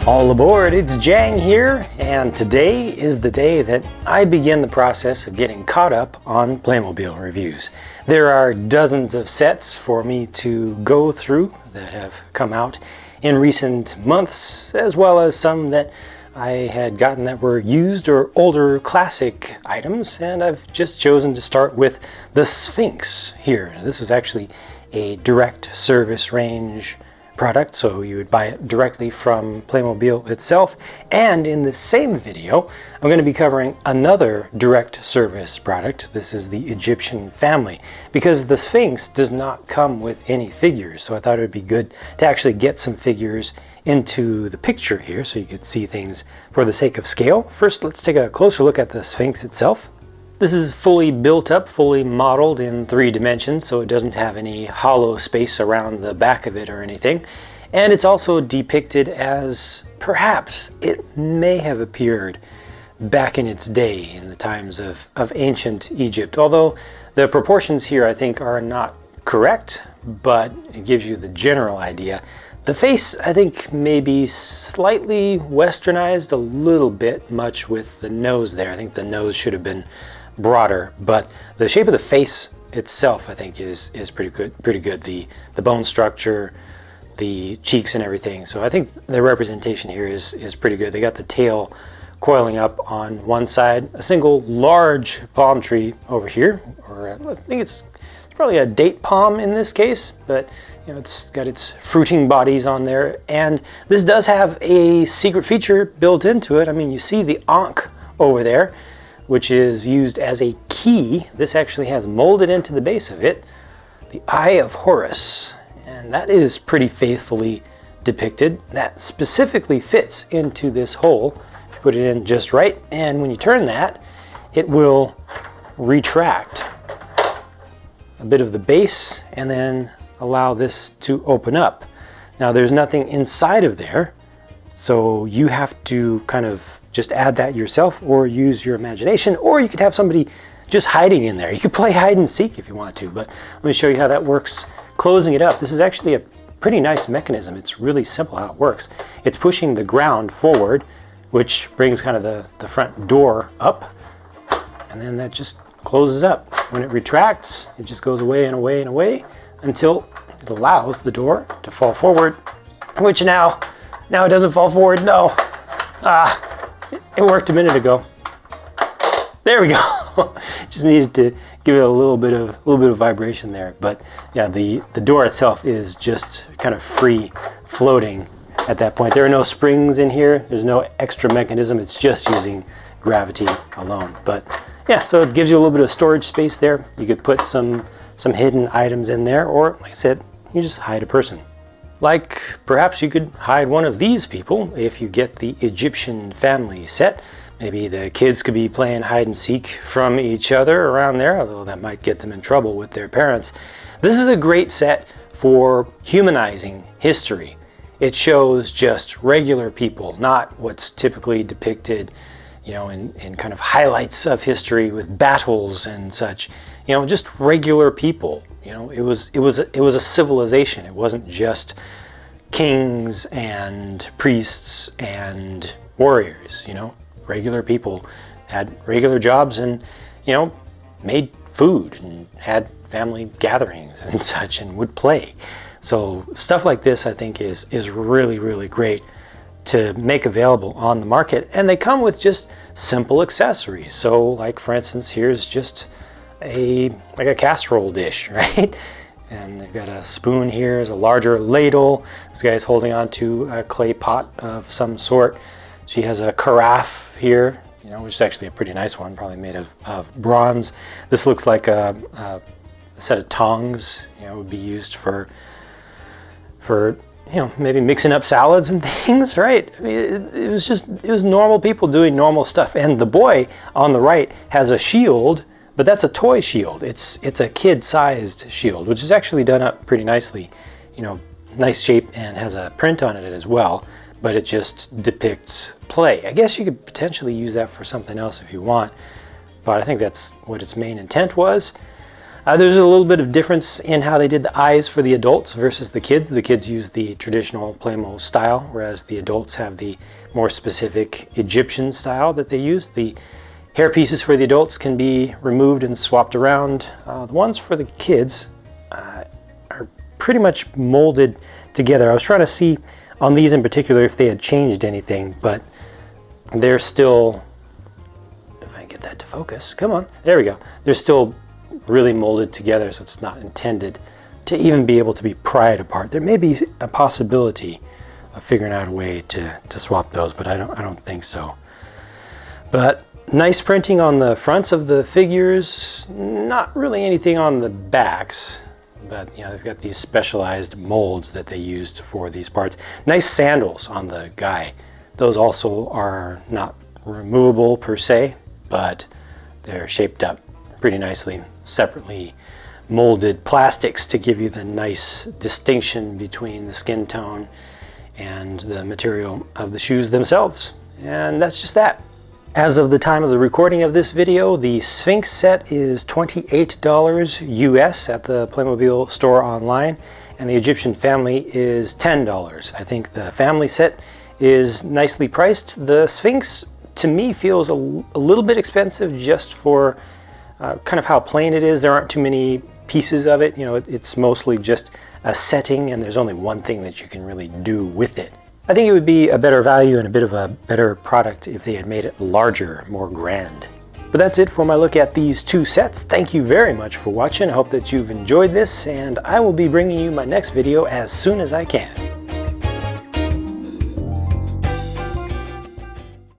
All aboard, it's Jang here, and today is the day that I begin the process of getting caught up on Playmobil reviews. There are dozens of sets for me to go through that have come out in recent months, as well as some that I had gotten that were used or older classic items, and I've just chosen to start with the Sphinx here. This is actually a direct service range product, so you would buy it directly from Playmobil itself. And in the same video, I'm going to be covering another direct service product. This is the Egyptian family, because the Sphinx does not come with any figures, so I thought it would be good to actually get some figures into the picture here so you could see things for the sake of scale. First, let's take a closer look at the Sphinx itself. This is fully built up, fully modeled in 3 dimensions, so it doesn't have any hollow space around the back of it or anything. And it's also depicted as perhaps it may have appeared back in its day in the times of ancient Egypt. Although the proportions here I think are not correct, but it gives you the general idea. The face, I think, may be slightly westernized a little bit, much with the nose there. I think the nose should have been broader, but the shape of the face itself I think is pretty good. The bone structure, the cheeks and everything. So I think the representation here is pretty good. They got the tail coiling up on one side, a single large palm tree over here, or I think it's probably a date palm in this case, but you know, it's got its fruiting bodies on there. And this does have a secret feature built into it. I mean, you see the Ankh over there, which is used as a key. This actually has molded into the base of it the Eye of Horus, and that is pretty faithfully depicted. That specifically fits into this hole if you put it in just right, and when you turn that, it will retract a bit of the base and then allow this to open up. Now there's nothing inside of there, so you have to kind of just add that yourself or use your imagination, or you could have somebody just hiding in there. You could play hide and seek if you want to, but let me show you how that works closing it up. This is actually a pretty nice mechanism. It's really simple how it works. It's pushing the ground forward, which brings kind of the front door up, and then that just closes up. When it retracts, it just goes away and away and away until it allows the door to fall forward, which now it doesn't fall forward. No. It worked a minute ago. There we go. Just needed to give it a little bit of vibration there. But yeah, the door itself is just kind of free floating at that point. There are no springs in here. There's no extra mechanism. It's just using gravity alone. But yeah, so it gives you a little bit of storage space there. You could put some hidden items in there, or like I said, you just hide a person. Like perhaps you could hide one of these people if you get the Egyptian family set. Maybe the kids could be playing hide and seek from each other around there, although that might get them in trouble with their parents. This is a great set for humanizing history. It shows just regular people, not what's typically depicted, you know, in kind of highlights of history with battles and such. You know, just regular people. You know, it was a civilization. It wasn't just kings and priests and warriors. You know, regular people had regular jobs and, you know, made food and had family gatherings and such and would play. So stuff like this I think is really, really great to make available on the market, and they come with just simple accessories. So like for instance, here's just a casserole dish, right? And they've got a spoon here, there's a larger ladle. This guy's holding on to a clay pot of some sort. She has a carafe here, you know, which is actually a pretty nice one, probably made of bronze. This looks like a set of tongs, you know, would be used for you know, maybe mixing up salads and things, right? I mean, it was normal people doing normal stuff. And the boy on the right has a shield, but that's a toy shield. It's a kid-sized shield, which is actually done up pretty nicely. You know, nice shape and has a print on it as well, but it just depicts play. I guess you could potentially use that for something else if you want, but I think that's what its main intent was. There's a little bit of difference in how they did the eyes for the adults versus the kids. The kids use the traditional Playmo style, whereas the adults have the more specific Egyptian style that they use. The hair pieces for the adults can be removed and swapped around. The ones for the kids are pretty much molded together. I was trying to see on these in particular if they had changed anything, but they're still, if I can get that to focus, come on, there we go. They're still really molded together, so it's not intended to even be able to be pried apart. There may be a possibility of figuring out a way to swap those, but I don't think so. But nice printing on the fronts of the figures, not really anything on the backs, but you know, they've got these specialized molds that they used for these parts. Nice sandals on the guy. Those also are not removable per se, but they're shaped up pretty nicely, separately molded plastics to give you the nice distinction between the skin tone and the material of the shoes themselves. And that's just that. As of the time of the recording of this video, the Sphinx set is $28 US at the Playmobil store online, and the Egyptian family is $10. I think the family set is nicely priced. The Sphinx, to me, feels a little bit expensive just for kind of how plain it is. There aren't too many pieces of it. You know, it's mostly just a setting, and there's only one thing that you can really do with it. I think it would be a better value and a bit of a better product if they had made it larger, more grand. But that's it for my look at these two sets. Thank you very much for watching. I hope that you've enjoyed this, and I will be bringing you my next video as soon as I can.